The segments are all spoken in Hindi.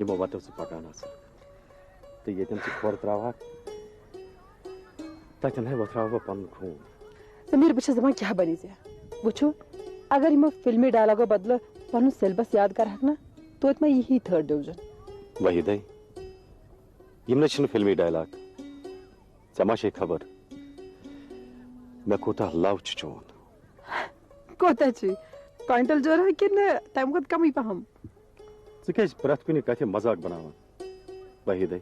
यमो वतो से पकाना तो यतन से खोर त्रावा ततन है वत्रावा पन खून समीर बच्चा जमा क्या बनी से वुचो अगर यमो फिल्मी डायलॉग बदल पन सिलेबस याद कर हकना तो इतना यही 3rd डिवीजन वही दे यमने छन फिल्मी डायलॉग समाशे खबर मैं कोता लव चोन कोता छी क्वांटल जोर है कि न टाइम को कम ही पहम सकेज प्रत कुनी कथे मजाक बनावा वही दे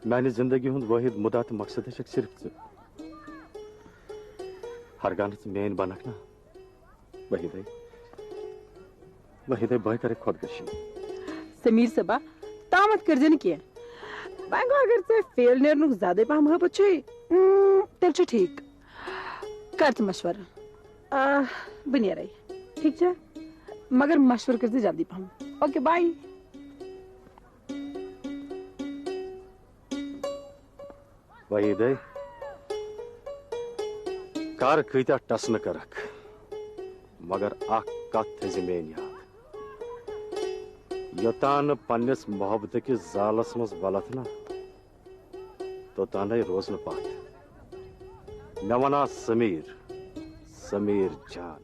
मैंने जिंदगी हुंद वाहिद मुद्दा तो मकसद है सिर्फ हर गान से मेन बनक ना वही दे बाय करे खुदकशी समीर सबा तामत कर जन किया बांगो अगर से फेल नेर नु ज्यादा पहम हो बच्चे तेल छ ठीक कर मशवरा बनिया रही ठीक है मगर मशवर कर दे जल्दी पहम ओके बाय वही दे कार खीता टस न करक मगर आख कत थे मेन याद योतान पन्नस मोहब्बत के जालस मस बलत ना तो तान रोज न पात नवना समीर समीर जान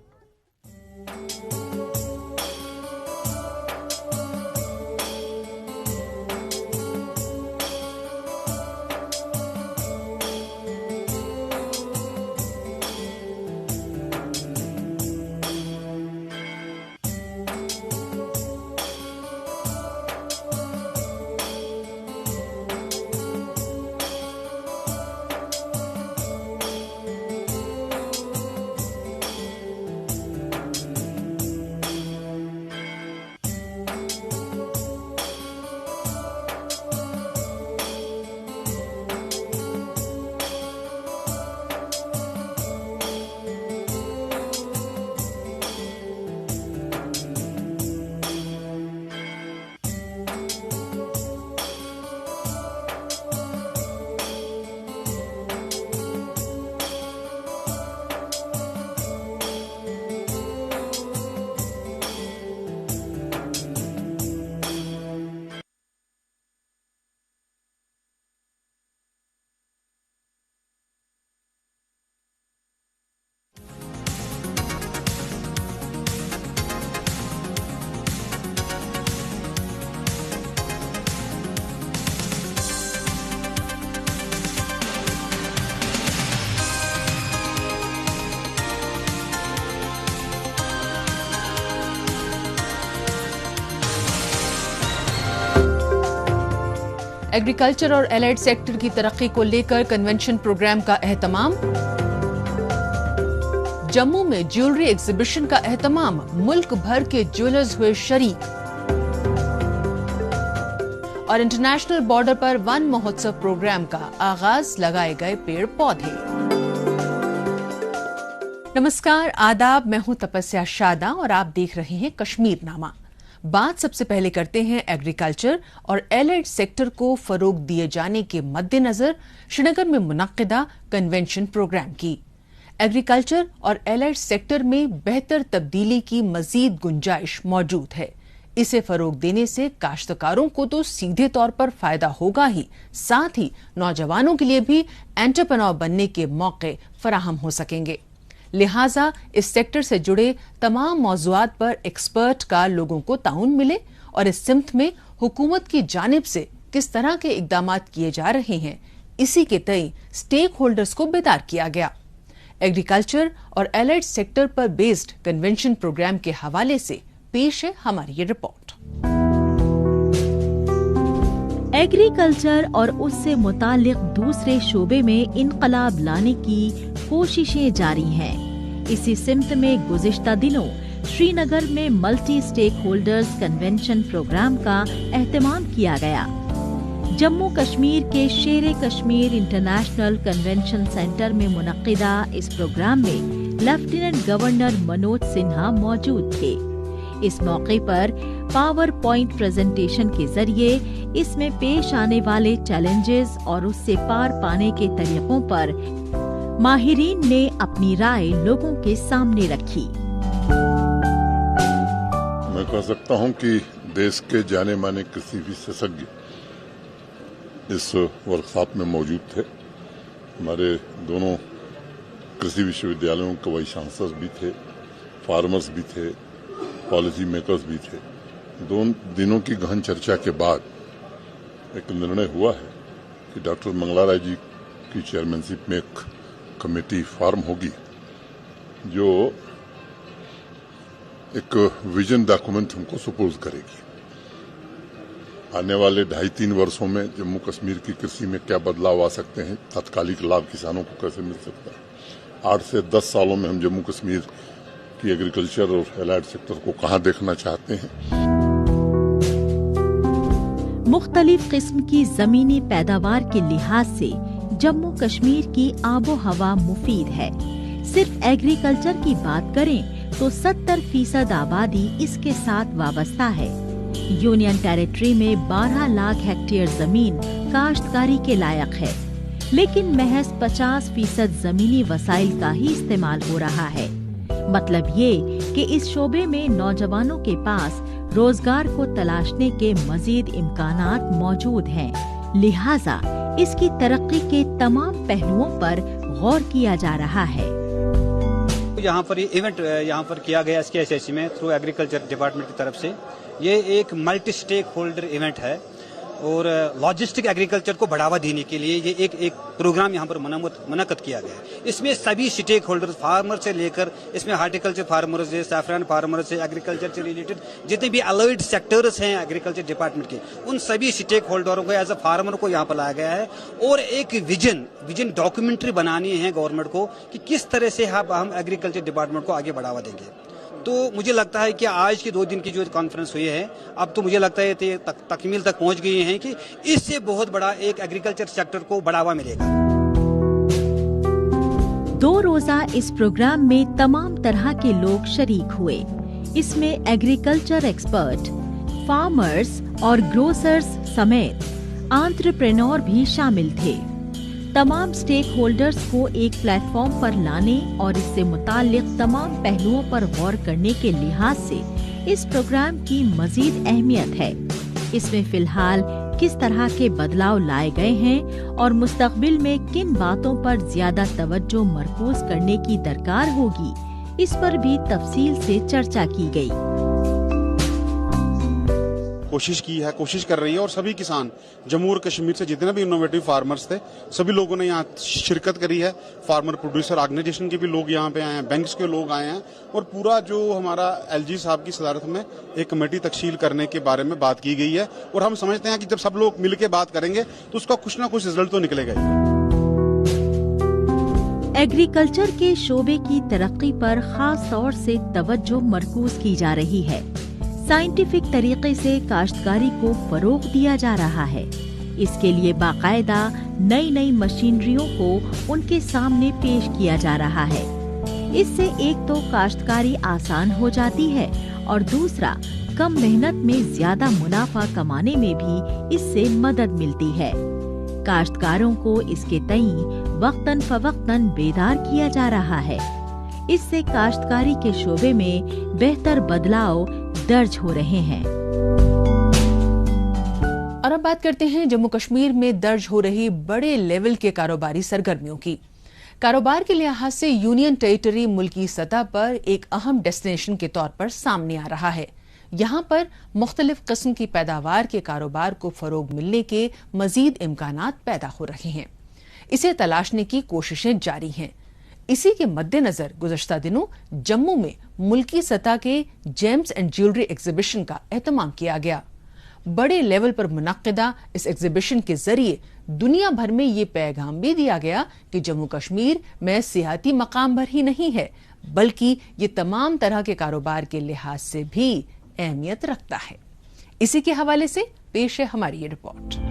एग्रीकल्चर और एलाइड सेक्टर की तरक्की को लेकर कन्वेंशन प्रोग्राम का एहतमाम। जम्मू में ज्वेलरी एग्जीबिशन का एहतमाम, मुल्क भर के ज्वेलर्स हुए शरीक। और इंटरनेशनल बॉर्डर पर वन महोत्सव प्रोग्राम का आगाज, लगाए गए पेड़ पौधे। नमस्कार, आदाब, मैं हूं तपस्या शादा और आप देख रहे हैं कश्मीर नामा। बात सबसे पहले करते हैं एग्रीकल्चर और एलाइड सेक्टर को फरोग दिए जाने के मद्देनजर श्रीनगर में मुनक्किदा कन्वेंशन प्रोग्राम की। एग्रीकल्चर और एलाइड सेक्टर में बेहतर तब्दीली की मजीद गुंजाइश मौजूद है। इसे फरोग देने से काश्तकारों को तो सीधे तौर पर फायदा होगा ही, साथ ही नौजवानों के लिए भी एंटरप्रेन्योर बनने के मौके फराहम हो सकेंगे। लिहाजा इस सेक्टर से जुड़े तमाम मौज़ूआत पर एक्सपर्ट का लोगों को ताउन मिले और इस सिमत में हुकूमत की जानिब से किस तरह के इकदामात किए जा रहे हैं, इसी के तय स्टेक होल्डर्स को बेदार किया गया। एग्रीकल्चर और एलाइड सेक्टर पर बेस्ड कन्वेंशन प्रोग्राम के हवाले से पेश है हमारी ये रिपोर्ट। एग्रीकल्चर और उससे मुताल्लिक दूसरे शोबे में इनकलाब लाने की कोशिशें जारी हैं। इसी सिमत में गुज़िश्ता दिनों श्रीनगर में multi stakeholders convention programme का एहतमाम किया गया। जम्मू कश्मीर के शेर कश्मीर इंटरनेशनल कन्वेंशन सेंटर में मुनक्किदा इस प्रोग्राम में लेफ्टिनेंट गवर्नर मनोज सिन्हा मौजूद थे। इस मौके पर पावर पॉइंट प्रेजेंटेशन के जरिए इसमें पेश आने वाले चैलेंजेस और उससे पार पाने के तरीकों पर माहिरीन ने अपनी राय लोगों के सामने रखी। मैं कह सकता हूं कि देश के जाने माने कृषि विशेषज्ञ इस वर्कशॉप में मौजूद थे। हमारे दोनों कृषि विश्वविद्यालयों के वाइस चांसलर भी थे, फार्मर्स भी थे, पॉलिसी मेकर्स भी थे। 2 दिनों की गहन चर्चा के बाद एक निर्णय हुआ है कि डॉक्टर मंगला राय जी की चेयरमैनशिप में एक कमेटी फॉर्म होगी जो एक विजन डॉक्यूमेंट हमको सुपुर्द करेगी। आने वाले 2.5-3 वर्षों में जम्मू कश्मीर की कृषि में क्या बदलाव आ सकते हैं, तात्कालिक लाभ किसानों को कैसे मिल सकता है। 8 से 10 सालों में हम जम्मू कश्मीर की एग्रीकल्चर और एलाइड सेक्टर को कहां देखना चाहते हैं। मुख्तलिफ किस्म की जमीनी पैदावार के लिहाज से जम्मू कश्मीर की आबो हवा मुफीद है। सिर्फ एग्रीकल्चर की बात करें तो 70% आबादी इसके साथ वाबस्ता है। यूनियन टेरिटरी में 12 लाख हेक्टेयर जमीन काश्तकारी के लायक है, लेकिन महज 50% जमीनी वसाइल का ही इस्तेमाल हो रहा है। मतलब ये कि इस शोबे में नौजवानों के पास रोजगार को तलाशने के मजीद इम्कानात मौजूद हैं। लिहाजा इसकी तरक्की के तमाम पहलुओं पर गौर किया जा रहा है। यहाँ पर इवेंट यहाँ पर किया गया SKSSC में थ्रू एग्रीकल्चर डिपार्टमेंट की तरफ से। ये एक मल्टी स्टेक होल्डर इवेंट है और लॉजिस्टिक एग्रीकल्चर को बढ़ावा देने के लिए ये एक प्रोग्राम यहाँ पर मुनक्कद किया गया है। इसमें सभी स्टेक होल्डर, फार्मर से लेकर इसमें हार्टिकल्चर फार्मर्स है, सैफरान फार्मर्स है, एग्रीकल्चर से रिलेटेड जितने भी अलाइड सेक्टर्स हैं एग्रीकल्चर डिपार्टमेंट के, उन सभी स्टेक होल्डरों को एज अ फार्मर को यहाँ पर लाया गया है और एक विजन डॉक्यूमेंट्री बनानी है गवर्नमेंट को कि किस तरह से हम एग्रीकल्चर डिपार्टमेंट को आगे बढ़ावा देंगे। तो मुझे लगता है कि आज की 2 दिन की जो कॉन्फ्रेंस हुई है, अब तो मुझे लगता है तकमील तक पहुंच गई है कि इससे बहुत बड़ा एक एग्रीकल्चर सेक्टर को बढ़ावा मिलेगा। 2 रोजा इस प्रोग्राम में तमाम तरह के लोग शरीक हुए। इसमें एग्रीकल्चर एक्सपर्ट, फार्मर्स और ग्रोसर्स समेत एंटरप्रेन्योर भी शामिल थे। तमाम स्टेक होल्डर्स को एक प्लेटफॉर्म पर लाने और इससे मुताल्लिक तमाम पहलुओं पर गौर करने के लिहाज से इस प्रोग्राम की मजीद अहमियत है। इसमें फिलहाल किस तरह के बदलाव लाए गए हैं और मुस्तकबिल में किन बातों पर ज्यादा तवज्जो मरकूज करने की दरकार होगी, इस पर भी तफसील से चर्चा की गई। कोशिश कर रही है और सभी किसान जम्मू और कश्मीर से जितने भी इनोवेटिव फार्मर्स थे सभी लोगों ने यहाँ शिरकत करी है। फार्मर प्रोड्यूसर ऑर्गेनाइजेशन के भी लोग यहाँ पे आए हैं, बैंक्स के लोग आए हैं और पूरा जो हमारा LG साहब की सदारत में एक कमेटी तश्कील करने के बारे में बात की गई है और हम समझते हैं कि जब सब लोग मिलकर बात करेंगे तो उसका कुछ ना कुछ रिजल्ट तो निकलेगा ही। एग्रीकल्चर के शोबे की तरक्की पर खास तौर से तवज्जो मरकूज की जा रही है। साइंटिफिक तरीके से काश्तकारी को फरोग दिया जा रहा है। इसके लिए बाकायदा नई मशीनरियों को उनके सामने पेश किया जा रहा है। इससे एक तो काश्तकारी आसान हो जाती है और दूसरा कम मेहनत में ज्यादा मुनाफा कमाने में भी इससे मदद मिलती है। काश्तकारों को इसके तई वक्तन फवक्तन बेदार किया जा रहा है। इससे काश्तकारी के शोबे में बेहतर बदलाव दर्ज हो रहे हैं। और अब बात करते हैं जम्मू कश्मीर में दर्ज हो रही बड़े लेवल के कारोबारी सरगर्मियों की। कारोबार के लिहाज से यूनियन टेरिटरी मुल्की सतह पर एक अहम डेस्टिनेशन के तौर पर सामने आ रहा है। यहाँ पर मुख्तलिफ किस्म की पैदावार के कारोबार को फरोग मिलने के मजीद इम्कानात पैदा हो रहे हैं। इसे तलाशने की कोशिशें जारी हैं। इसी के मद्देनजर गुज़श्ता दिनों जम्मू में मुल्की सतह के जेम्स एंड ज्वेलरी एग्जीबिशन का एहतमाम किया गया। बड़े लेवल पर मुनक्किदा इस एग्जीबिशन के जरिए दुनिया भर में ये पैगाम भी दिया गया कि जम्मू कश्मीर में सियाती मकाम भर ही नहीं है, बल्कि ये तमाम तरह के कारोबार के लिहाज से भी अहमियत रखता है। इसी के हवाले से पेश है हमारी ये रिपोर्ट।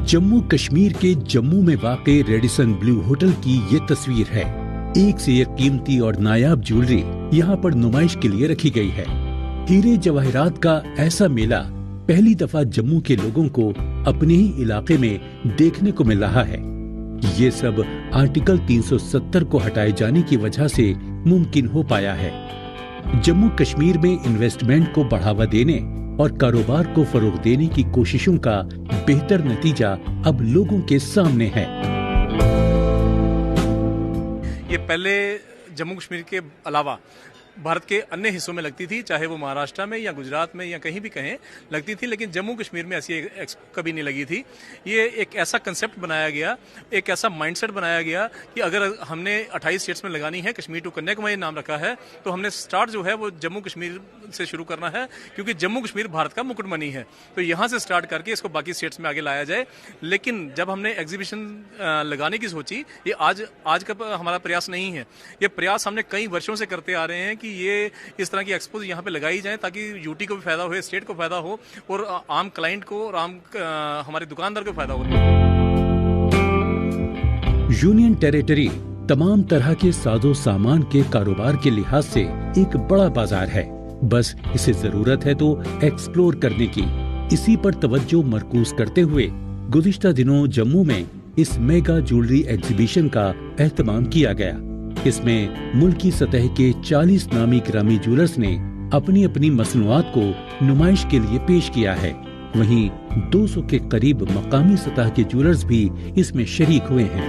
जम्मू कश्मीर के जम्मू में वाक़े रेडिसन ब्लू होटल की ये तस्वीर है। एक से एक कीमती और नायाब ज्वेलरी यहाँ पर नुमाइश के लिए रखी गई है। हीरे जवाहरात का ऐसा मेला पहली दफा जम्मू के लोगों को अपने ही इलाके में देखने को मिल रहा है। ये सब आर्टिकल 370 को हटाए जाने की वजह से मुमकिन हो पाया है। जम्मू कश्मीर में इन्वेस्टमेंट को बढ़ावा देने और कारोबार को फरोग देने की कोशिशों का बेहतर नतीजा अब लोगों के सामने है। ये पहले जम्मू कश्मीर के अलावा भारत के अन्य हिस्सों में लगती थी, चाहे वो महाराष्ट्र में या गुजरात में या कहीं भी कहें लगती थी, लेकिन जम्मू कश्मीर में ऐसी कभी नहीं लगी थी। ये एक ऐसा कंसेप्ट बनाया गया, एक ऐसा माइंडसेट बनाया गया कि अगर हमने 28 स्टेट्स में लगानी है, कश्मीर टू कन्याकुमारी नाम रखा है, तो हमने स्टार्ट जो है वो जम्मू कश्मीर से शुरू करना है, क्योंकि जम्मू कश्मीर भारत का मुकुटमणि है। तो यहाँ से स्टार्ट करके इसको बाकी स्टेट्स में आगे लाया जाए। लेकिन जब हमने एग्जीबिशन लगाने की सोची, ये आज का हमारा प्रयास नहीं है, ये प्रयास हमने कई वर्षों से करते आ रहे हैं कि ये इस तरह की एक्सपोज यहाँ पे लगाई जाए, ताकि यूटी को भी फायदा हो, स्टेट को फायदा हो और आम क्लाइंट को और आम हमारे दुकानदार को फायदा हो। यूनियन टेरिटरी तमाम तरह के साजो सामान के कारोबार के लिहाज से एक बड़ा बाजार है। बस इसे जरूरत है तो एक्सप्लोर करने की। इसी पर तवज्जो मरकूज करते हुए गुज़िश्ता दिनों जम्मू में इस मेगा ज्वेलरी एग्जीबिशन का एहतमाम किया गया। इसमें मुल्की सतह के 40 नामी ग्रामी ज्वेलर्स ने अपनी अपनी मसनूआत को नुमाइश के लिए पेश किया है। वहीं 200 के करीब मकामी सतह के ज्वेलर्स भी इसमें शरीक हुए हैं।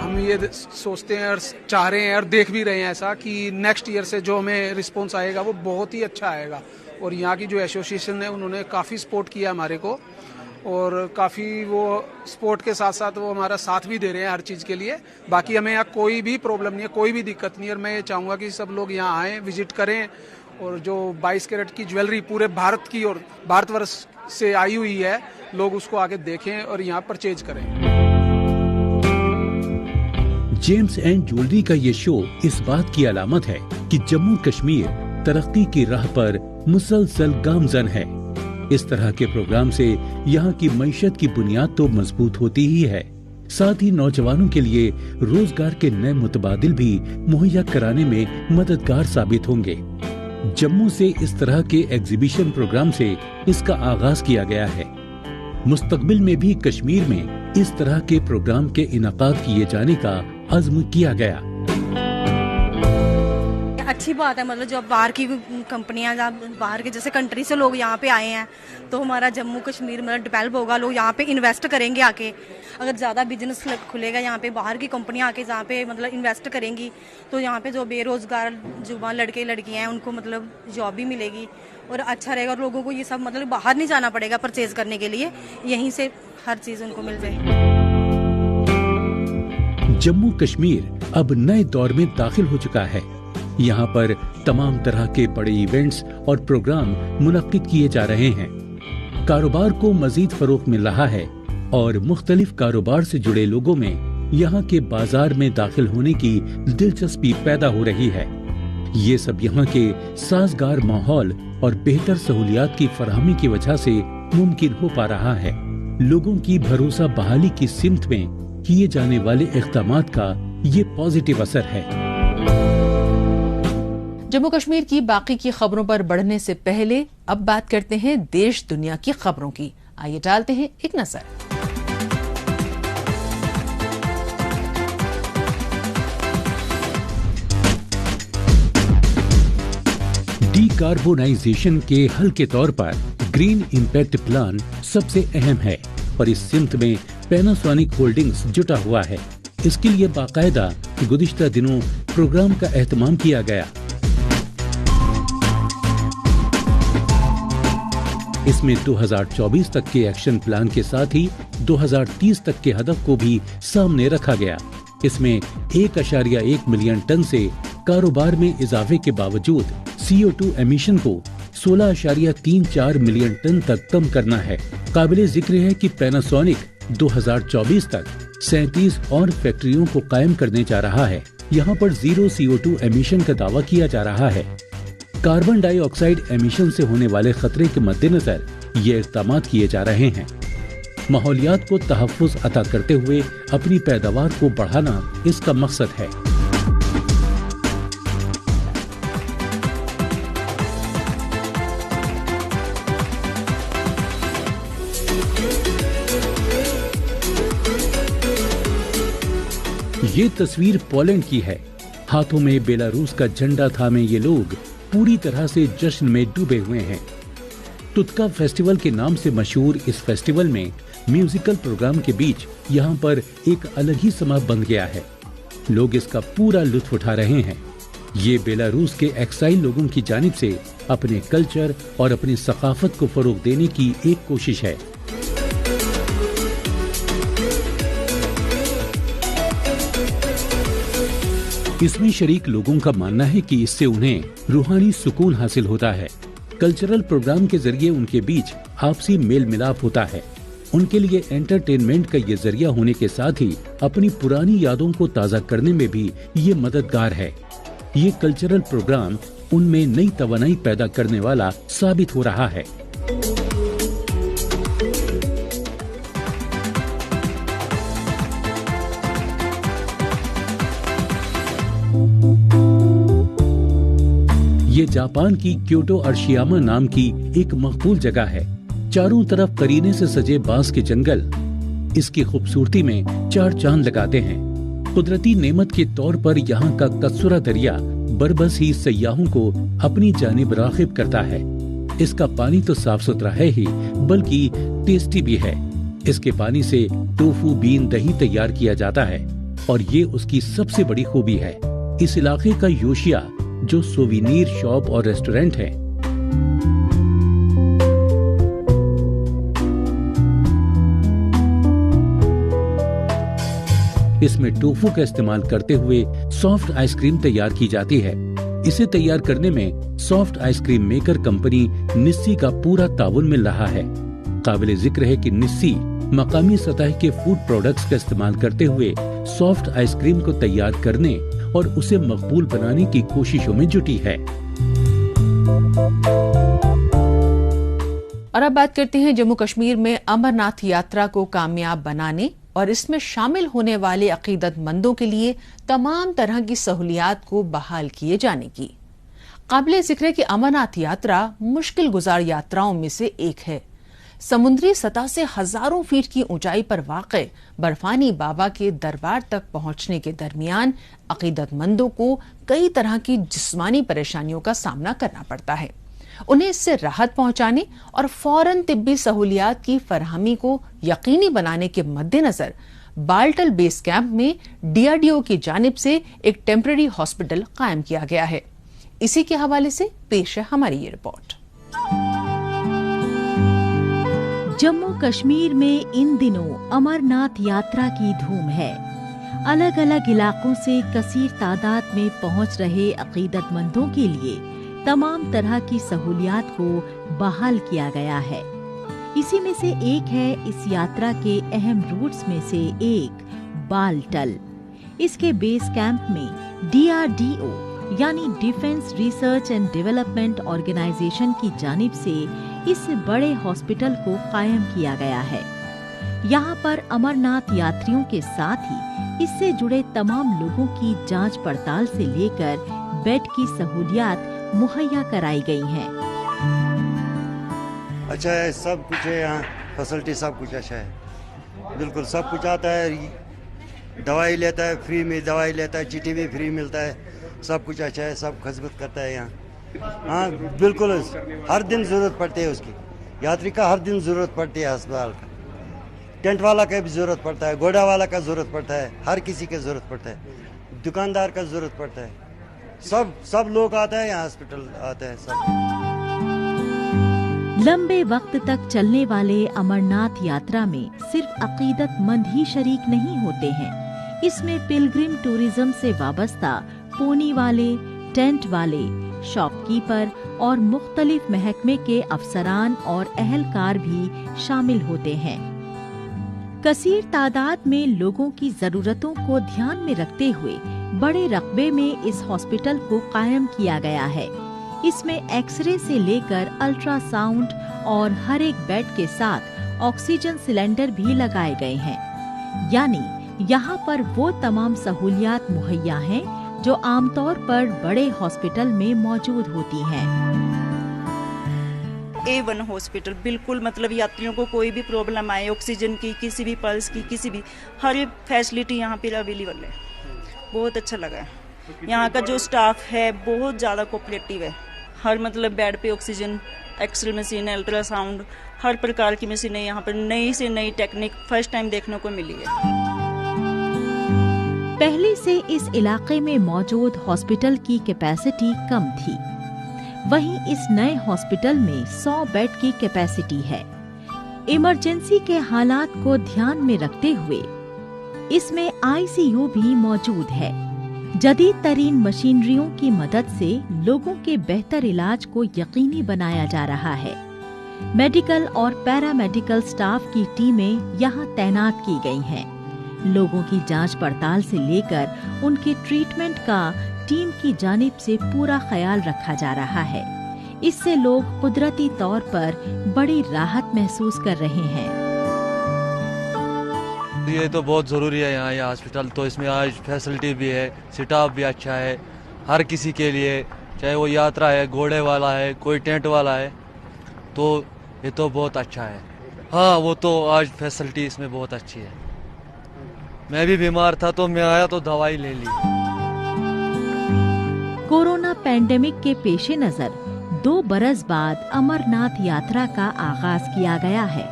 हम ये सोचते हैं और चाह रहे हैं और देख भी रहे हैं ऐसा कि नेक्स्ट ईयर से जो हमें रिस्पॉन्स आएगा वो बहुत ही अच्छा आएगा। और यहाँ की जो एसोसिएशन है उन्होंने काफ़ी सपोर्ट किया हमारे को, और काफ़ी वो सपोर्ट के साथ साथ वो हमारा साथ भी दे रहे हैं हर चीज़ के लिए। बाकी हमें यहाँ कोई भी प्रॉब्लम नहीं है, कोई भी दिक्कत नहीं है। और मैं ये चाहूँगा कि सब लोग यहाँ आएँ, विजिट करें, और जो 22 कैरेट की ज्वेलरी पूरे भारत की और भारतवर्ष से आई हुई है, लोग उसको आगे देखें और यहाँ परचेज करें। जेम्स एंड ज्वेलरी का ये शो इस बात की अलामत है कि जम्मू कश्मीर तरक्की की राह पर मुसलसल गामजन है। इस तरह के प्रोग्राम से यहाँ की मईशत की बुनियाद तो मजबूत होती ही है, साथ ही नौजवानों के लिए रोजगार के नए मुतबादिल भी मुहैया कराने में मददगार साबित होंगे। जम्मू से इस तरह के एग्जीबिशन प्रोग्राम से इसका आगाज किया गया है। मुस्तकबिल में भी कश्मीर में इस तरह के प्रोग्राम के इनाकाद किए जाने का अज़्म किया गया। अच्छी बात है, मतलब जो बाहर की कंपनियां, बाहर के जैसे कंट्री से लोग यहाँ पे आए हैं, तो हमारा जम्मू कश्मीर मतलब डेवलप होगा, लोग यहाँ पे इन्वेस्ट करेंगे आके। अगर ज़्यादा बिजनेस खुलेगा यहाँ पे, बाहर की कंपनियां आके जहाँ पे मतलब इन्वेस्ट करेंगी, तो यहाँ पे जो बेरोजगार जुबान लड़के लड़कियाँ हैं उनको मतलब जॉब भी मिलेगी और अच्छा रहेगा। और लोगों को ये सब मतलब बाहर नहीं जाना पड़ेगा परचेज करने के लिए, यहीं से हर चीज़ उनको मिल जाए। जम्मू कश्मीर अब नए दौर में दाखिल हो चुका है। यहाँ पर तमाम तरह के बड़े इवेंट्स और प्रोग्राम मुनक्किद किए जा रहे हैं। कारोबार को मजीद फरोग मिल रहा है और मुख्तलिफ कारोबार से जुड़े लोगों में यहाँ के बाजार में दाखिल होने की दिलचस्पी पैदा हो रही है। ये सब यहाँ के साजगार माहौल और बेहतर सहूलियात की फराहमी की वजह से मुमकिन हो पा रहा है। लोगों की भरोसा बहाली की सिमत में किए जाने वाले इक़दामात का ये पॉजिटिव असर है। जम्मू कश्मीर की बाकी की खबरों पर बढ़ने से पहले अब बात करते हैं देश दुनिया की खबरों की। आइए डालते हैं एक नजर। डीकार्बोनाइजेशन के हल के तौर पर ग्रीन इम्पैक्ट प्लान सबसे अहम है और इस सिमत में पैनासोनिक होल्डिंग्स जुटा हुआ है। इसके लिए बाकायदा गुज़िश्ता दिनों प्रोग्राम का एहतमाम किया गया। इसमें 2024 तक के एक्शन प्लान के साथ ही 2030 तक के हदफ को भी सामने रखा गया। इसमें 1.1 मिलियन टन से कारोबार में इजाफे के बावजूद CO2 एमिशन को 16.34 मिलियन टन तक कम करना है। काबिले जिक्र है कि पैनासोनिक 2024 तक 37 और फैक्ट्रियों को कायम करने जा रहा है। यहाँ पर जीरो CO2 एमिशन का दावा किया जा रहा है। कार्बन डाइऑक्साइड एमिशन से होने वाले खतरे के मद्देनजर ये इक़दामात किए जा रहे हैं। माहौलियात को तहफ़्फ़ुज़ अता करते हुए अपनी पैदावार को बढ़ाना इसका मकसद है। ये तस्वीर पोलैंड की है। हाथों में बेलारूस का झंडा थामे ये लोग पूरी तरह से जश्न में डूबे हुए हैं। तुत्का फेस्टिवल के नाम से मशहूर इस फेस्टिवल में म्यूजिकल प्रोग्राम के बीच यहाँ पर एक अलग ही समा बन गया है। लोग इसका पूरा लुत्फ उठा रहे हैं। ये बेलारूस के एक्साइल लोगों की जानिब से अपने कल्चर और अपनी सकाफत को फरोग देने की एक कोशिश है। इसमें शरीक लोगों का मानना है कि इससे उन्हें रूहानी सुकून हासिल होता है। कल्चरल प्रोग्राम के जरिए उनके बीच आपसी मेल मिलाप होता है। उनके लिए एंटरटेनमेंट का ये जरिया होने के साथ ही अपनी पुरानी यादों को ताज़ा करने में भी ये मददगार है। ये कल्चरल प्रोग्राम उनमें नई तवानाई पैदा करने वाला साबित हो रहा है। ये जापान की क्योटो अर्शियामा नाम की एक मकबूल जगह है। चारों तरफ करीने से सजे बांस के जंगल इसकी खूबसूरती में चार चांद लगाते हैं। कुदरती नेमत के तौर पर यहाँ का कसूरा दरिया बरबस ही सयाहों को अपनी जानिब राग़िब करता है। इसका पानी तो साफ सुथरा है ही बल्कि टेस्टी भी है। इसके पानी से टोफू बीन दही तैयार किया जाता है और ये उसकी सबसे बड़ी खूबी है। इस इलाके का योशिया जो सोविनीर शॉप और रेस्टोरेंट है, इसमें टोफू का इस्तेमाल करते हुए सॉफ्ट आइसक्रीम तैयार की जाती है। इसे तैयार करने में सॉफ्ट आइसक्रीम मेकर कंपनी निस्सी का पूरा ताउन मिल रहा है। काबिल जिक्र है कि निस्सी मकामी सतह के फूड प्रोडक्ट्स का इस्तेमाल करते हुए सॉफ्ट आइसक्रीम को तैयार करने और उसे मकबूल बनाने की कोशिशों में जुटी है। और अब बात करते हैं जम्मू कश्मीर में अमरनाथ यात्रा को कामयाब बनाने और इसमें शामिल होने वाले अकीदतमंदों के लिए तमाम तरह की सहूलियात को बहाल किए जाने की। काबिल जिक्र है कि अमरनाथ यात्रा मुश्किल गुजार यात्राओं में से एक है। समुद्री सतह से हजारों फीट की ऊंचाई पर वाक़े बर्फानी बाबा के दरबार तक पहुंचने के दरमियान अकीदतमंदों को कई तरह की जिस्मानी परेशानियों का सामना करना पड़ता है। उन्हें इससे राहत पहुंचाने और फौरन तिब्बी सहूलियात की फराहमी को यकीनी बनाने के मद्देनजर बाल्टल बेस कैंप में डीआरडीओ की जानिब से एक टेम्पररी हॉस्पिटल कायम किया गया है। इसी के हवाले से पेश है हमारी ये रिपोर्ट। जम्मू कश्मीर में इन दिनों अमरनाथ यात्रा की धूम है। अलग अलग इलाकों से कसीर तादाद में पहुंच रहे अकीदतमंदों के लिए तमाम तरह की सहूलियात को बहाल किया गया है। इसी में से एक है इस यात्रा के अहम रूट्स में से एक बालटल। इसके बेस कैंप में डीआरडीओ यानी defence research and development organisation की जानिब से इस बड़े हॉस्पिटल को कायम किया गया है। यहाँ पर अमरनाथ यात्रियों के साथ ही इससे जुड़े तमाम लोगों की जांच पड़ताल से लेकर बेड की सहूलियात मुहैया कराई गई हैं। अच्छा है, सब कुछ है यहाँ, फैसिलिटी सब कुछ अच्छा है, बिल्कुल सब कुछ आता है। दवाई लेता है फ्री में, दवाई लेता है, चिट्ठी भी फ्री मिलता है, सब कुछ अच्छा है, सब खिदमत करता है यहाँ। हाँ बिल्कुल, हर दिन जरूरत पड़ती है उसकी, यात्री का हर दिन जरूरत पड़ती है अस्पताल का। टेंट वाला का भी जरूरत पड़ता है, घोड़ा वाला का जरूरत पड़ता है, हर किसी का जरूरत पड़ता है, दुकानदार का जरूरत पड़ता है, सब लोग आता है यहाँ, हॉस्पिटल आते हैं सब। लंबे वक्त तक चलने वाले अमरनाथ यात्रा में सिर्फ अकीदतमंद ही शरीक नहीं होते हैं। इसमें पिलग्रिम टूरिज्म से वाबस्ता पोनी वाले, टेंट वाले, शॉपकीपर और मुख्तलिफ महकमे के अफसरान और अहलकार भी शामिल होते हैं। कसीर तादाद में लोगों की जरूरतों को ध्यान में रखते हुए बड़े रकबे में इस हॉस्पिटल को कायम किया गया है। इसमें एक्सरे से लेकर अल्ट्रासाउंड और हर एक बेड के साथ ऑक्सीजन सिलेंडर भी लगाए गए हैं। यानी यहाँ पर वो तमाम सहूलियात मुहैया हैं जो आमतौर पर बड़े हॉस्पिटल में मौजूद होती हैं। A1 हॉस्पिटल, बिल्कुल मतलब यात्रियों को कोई भी प्रॉब्लम आए, ऑक्सीजन की, किसी भी पल्स की, किसी भी, हर एक फैसिलिटी यहाँ पे अवेलेबल है। बहुत अच्छा लगा है। यहाँ का जो स्टाफ है बहुत ज़्यादा कोऑपरेटिव है। हर मतलब बेड पे ऑक्सीजन, एक्सरे मशीन, अल्ट्रासाउंड, हर प्रकार की मशीनें यहाँ पर नई से नई टेक्निक फर्स्ट टाइम देखने को मिली है। पहले से इस इलाके में मौजूद हॉस्पिटल की कैपेसिटी कम थी, वहीं इस नए हॉस्पिटल में 100 बेड की कैपेसिटी है। इमरजेंसी के हालात को ध्यान में रखते हुए इसमें आईसीयू भी मौजूद है। जदीद तरीन मशीनरियों की मदद से लोगों के बेहतर इलाज को यकीनी बनाया जा रहा है। मेडिकल और पैरामेडिकल स्टाफ की टीमें यहाँ तैनात की गई हैं। लोगों की जांच पड़ताल से लेकर उनके ट्रीटमेंट का टीम की जानिब से पूरा ख्याल रखा जा रहा है। इससे लोग कुदरती तौर पर बड़ी राहत महसूस कर रहे हैं। ये तो बहुत ज़रूरी है यहाँ, ये हॉस्पिटल तो इसमें आज फैसिलिटी भी है, स्टाफ भी अच्छा है हर किसी के लिए, चाहे वो यात्रा है, घोड़े वाला है, कोई टेंट वाला है, तो ये तो बहुत अच्छा है। हाँ, वो तो आज फैसिलिटी इसमें बहुत अच्छी है। मैं भी बीमार था तो मैं आया तो दवाई ले ली। कोरोना पैंडेमिक के पेशे नजर 2 बरस बाद अमरनाथ यात्रा का आगाज किया गया है।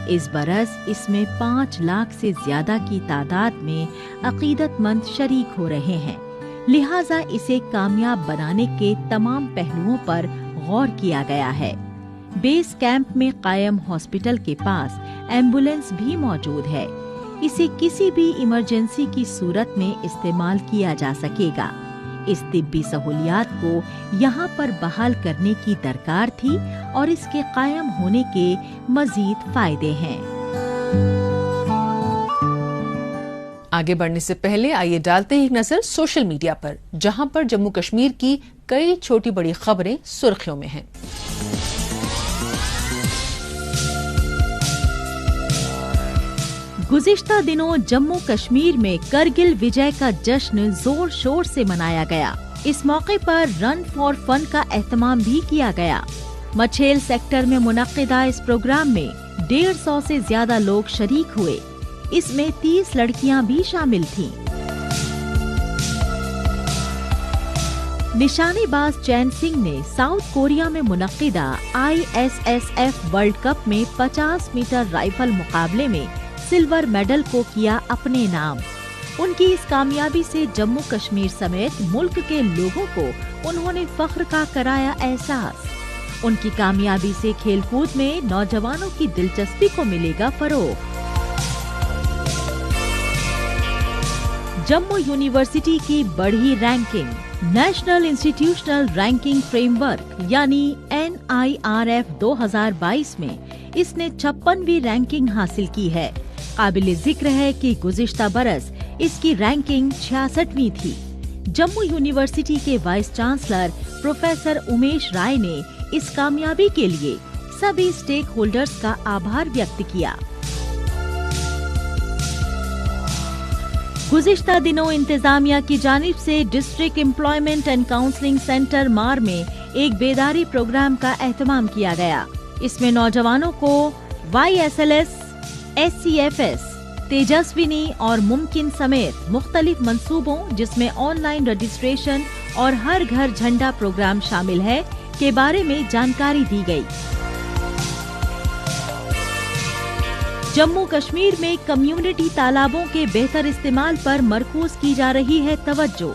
इस बरस इसमें 5 लाख से ज्यादा की तादाद में अकीदतमंद शरीक हो रहे हैं। लिहाजा इसे कामयाब बनाने के तमाम पहलुओं पर गौर किया गया है। बेस कैंप में कायम हॉस्पिटल के पास एम्बुलेंस भी मौजूद है। इसे किसी भी इमरजेंसी की सूरत में इस्तेमाल किया जा सकेगा। इस तिब्बी सहूलियात को यहाँ पर बहाल करने की दरकार थी और इसके कायम होने के मजीद फायदे हैं। आगे बढ़ने से पहले आइए डालते हैं एक नजर सोशल मीडिया पर, जहां पर जम्मू कश्मीर की कई छोटी बड़ी खबरें सुर्खियों में हैं। गुज़िश्ता दिनों जम्मू कश्मीर में करगिल विजय का जश्न जोर शोर से मनाया गया। इस मौके पर रन फॉर फन का एहतमाम भी किया गया। मछेल सेक्टर में मुनक्किदा इस प्रोग्राम में 150 से ज्यादा लोग शरीक हुए। इसमें 30 लड़कियां भी शामिल थीं। निशानेबाज चैन सिंह ने साउथ कोरिया में मुनक्किदा ISSF वर्ल्ड कप में 50 मीटर राइफल मुकाबले में सिल्वर मेडल को किया अपने नाम। उनकी इस कामयाबी से जम्मू कश्मीर समेत मुल्क के लोगों को उन्होंने फख्र का कराया एहसास। उनकी कामयाबी से खेलकूद में नौजवानों की दिलचस्पी को मिलेगा फरोग। जम्मू यूनिवर्सिटी की बढ़ी ranking. National institutional ranking framework यानी NIRF 2022 में इसने 56वीं रैंकिंग हासिल की है। काबिल जिक्र है कि गुज़िश्ता बरस इसकी रैंकिंग 66वीं थी। जम्मू यूनिवर्सिटी के वाइस चांसलर प्रोफेसर उमेश राय ने इस कामयाबी के लिए सभी स्टेक होल्डर्स का आभार व्यक्त किया। गुज़िश्ता दिनों इंतजामिया की जानिब से district employment and counselling centre मार में एक बेदारी प्रोग्राम का एहतमाम किया गया। इसमें नौजवानों को YSLS, SCFS, तेजस्विनी और मुमकिन समेत मुख्तलिफ मंसूबों जिसमें ऑनलाइन रजिस्ट्रेशन और हर घर झंडा प्रोग्राम शामिल है के बारे में जानकारी दी गई। जम्मू कश्मीर में कम्युनिटी तालाबों के बेहतर इस्तेमाल पर मरकूज की जा रही है तवज्जो।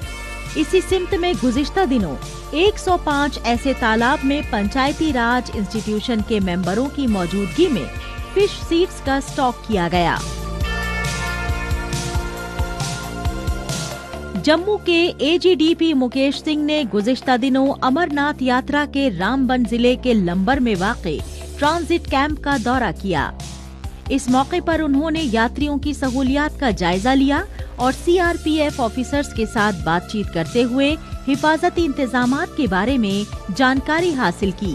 इसी सिमत में गुज़िश्ता दिनों 105 ऐसे तालाब में पंचायती राज इंस्टीट्यूशन के मेंबरों की मौजूदगी में फिश सीड्स का स्टॉक किया गया। जम्मू के AGDP मुकेश सिंह ने गुज़िश्ता दिनों अमरनाथ यात्रा के रामबन जिले के लंबर में वाक़े ट्रांजिट कैंप का दौरा किया। इस मौके पर उन्होंने यात्रियों की सहूलियात का जायजा लिया और CRPF ऑफिसर्स के साथ बातचीत करते हुए हिफाजती इंतजामात के बारे में जानकारी हासिल की।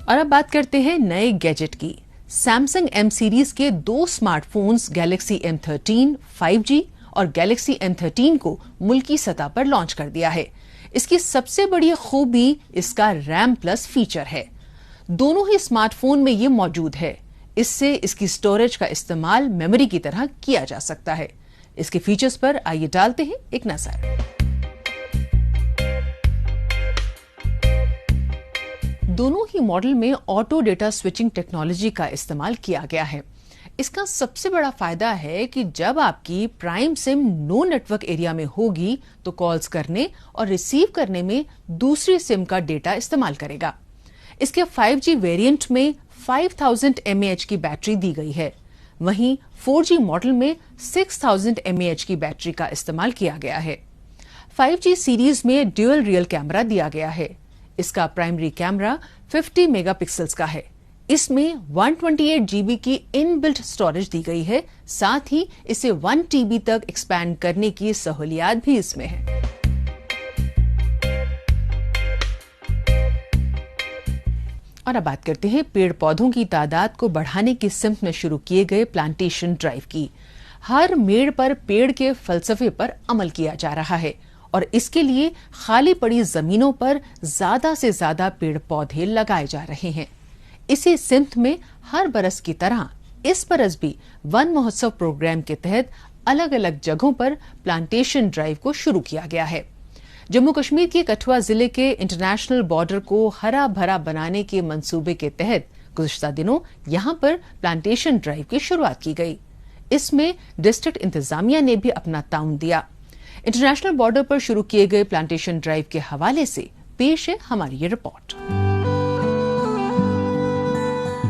और अब बात करते हैं नए गैजेट की। सैमसंग M सीरीज के 2 स्मार्टफोन्स गैलेक्सी M13 5G और गैलेक्सी M13 को मुल्की सतह पर लॉन्च कर दिया है। इसकी सबसे बड़ी खूबी इसका RAM प्लस फीचर है। दोनों ही स्मार्टफोन में ये मौजूद है। इससे इसकी स्टोरेज का इस्तेमाल मेमोरी की तरह किया जा सकता है। इसके फीचर्स पर आइए डालते हैं एक नजर। दोनों ही मॉडल में ऑटो डेटा स्विचिंग टेक्नोलॉजी का इस्तेमाल किया गया है। इसका सबसे बड़ा फायदा है कि जब आपकी prime SIM no network area में होगी तो कॉल्स करने और रिसीव करने में दूसरी सिम का डेटा इस्तेमाल करेगा। इसके 5G वेरिएंट में 5000 mAh की बैटरी दी गई है, वहीं 4G मॉडल में 6000 mAh की बैटरी का इस्तेमाल किया गया है। 5G सीरीज में ड्यूअल रियल कैमरा दिया गया है। इसका प्राइमरी कैमरा 50 मेगापिक्सल्स का है। इसमें 128 GB की इनबिल्ट स्टोरेज दी गई है, साथ ही इसे 1 TB तक एक्सपैंड करने की सहूलियत भी इसमें है। और अब बात करते हैं पेड़ पौधों की तादाद को बढ़ाने की सिमत में शुरू किए गए प्लांटेशन ड्राइव की। हर मेड़ पर पेड़ के फलसफे पर अमल किया जा रहा है और इसके लिए खाली पड़ी जमीनों पर ज्यादा से ज्यादा पेड़ पौधे लगाए जा रहे हैं। इसी सिमत में हर बरस की तरह इस बरस भी वन महोत्सव प्रोग्राम के तहत अलग अलग जगहों पर प्लांटेशन ड्राइव को शुरू किया गया है। जम्मू कश्मीर के कठुआ जिले के इंटरनेशनल बॉर्डर को हरा भरा बनाने के मंसूबे के तहत गुज़िश्ता दिनों यहां पर प्लांटेशन ड्राइव की शुरुआत की गई। इसमें डिस्ट्रिक्ट इंतजामिया ने भी अपना ताउन दिया। इंटरनेशनल बॉर्डर पर शुरू किए गए प्लांटेशन ड्राइव के हवाले से पेश है हमारी ये रिपोर्ट।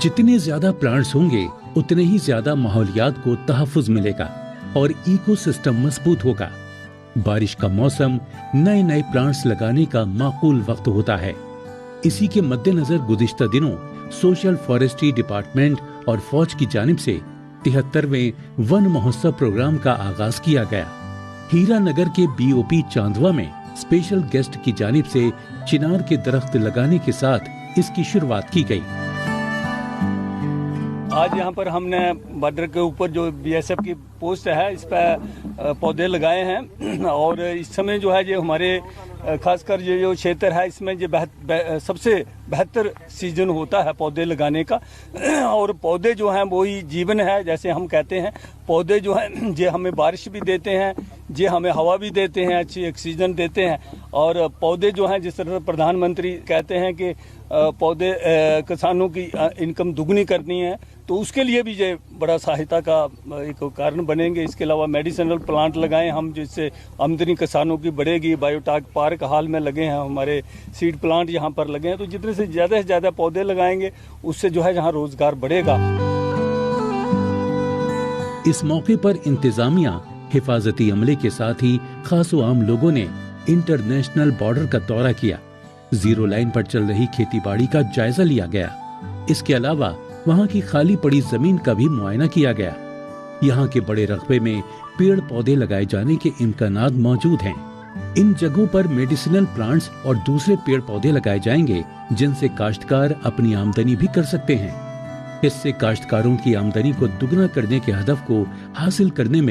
जितने ज्यादा प्लांट्स होंगे उतने ही ज्यादा माहौलियात को तहफ़्फ़ुज़ मिलेगा और इकोसिस्टम मजबूत होगा। बारिश का मौसम नए नए प्लांट्स लगाने का माकूल वक्त होता है। इसी के मद्देनजर गुज़िश्ता दिनों सोशल फॉरेस्ट्री डिपार्टमेंट और फौज की जानिब से 73वें वन महोत्सव प्रोग्राम का आगाज किया गया। हीरानगर के BOP चांदवा में स्पेशल गेस्ट की जानिब से चिनार के दरख्त लगाने के साथ इसकी शुरुआत की गई। आज यहाँ पर हमने बॉर्डर के ऊपर जो BSF की पोस्ट है इस पर पौधे लगाए हैं और इस समय जो है ये हमारे खासकर ये जो क्षेत्र है इसमें ये सबसे बेहतर सीजन होता है पौधे लगाने का। और पौधे जो हैं वो ही जीवन है, जैसे हम कहते हैं। पौधे जो हैं ये हमें बारिश भी देते हैं, ये हमें हवा भी देते हैं, अच्छी ऑक्सीजन देते हैं। और पौधे जो हैं जिस तरह प्रधानमंत्री कहते हैं कि पौधे किसानों की इनकम दुगनी करनी है, तो उसके लिए भी ये बड़ा सहायता का एक कारण बनेंगे। इसके अलावा मेडिसिनल प्लांट लगाए हम, जिससे आमदनी किसानों की बढ़ेगी। बायोटाक पार्क हाल में लगे हैं, हमारे सीड प्लांट यहाँ पर लगे हैं। तो जितने से ज्यादा पौधे लगाएंगे उससे जो है यहाँ रोजगार बढ़ेगा। इस मौके पर इंतजामिया, हिफाजती अमले के साथ ही खासो आम लोगों ने इंटरनेशनल बॉर्डर का दौरा किया। जीरो लाइन पर चल रही खेतीबाड़ी का जायजा लिया गया। इसके अलावा वहाँ की खाली पड़ी जमीन का भी मुआयना किया गया। यहाँ के बड़े रकबे में पेड़ पौधे लगाए जाने के इम्कानात मौजूद हैं। इन जगहों पर मेडिसिनल प्लांट्स और दूसरे पेड़ पौधे लगाए जाएंगे, जिनसे काश्तकार अपनी आमदनी भी कर सकते हैं। इससे काश्तकारों की आमदनी को दुगना करने के हदफ को हासिल करने में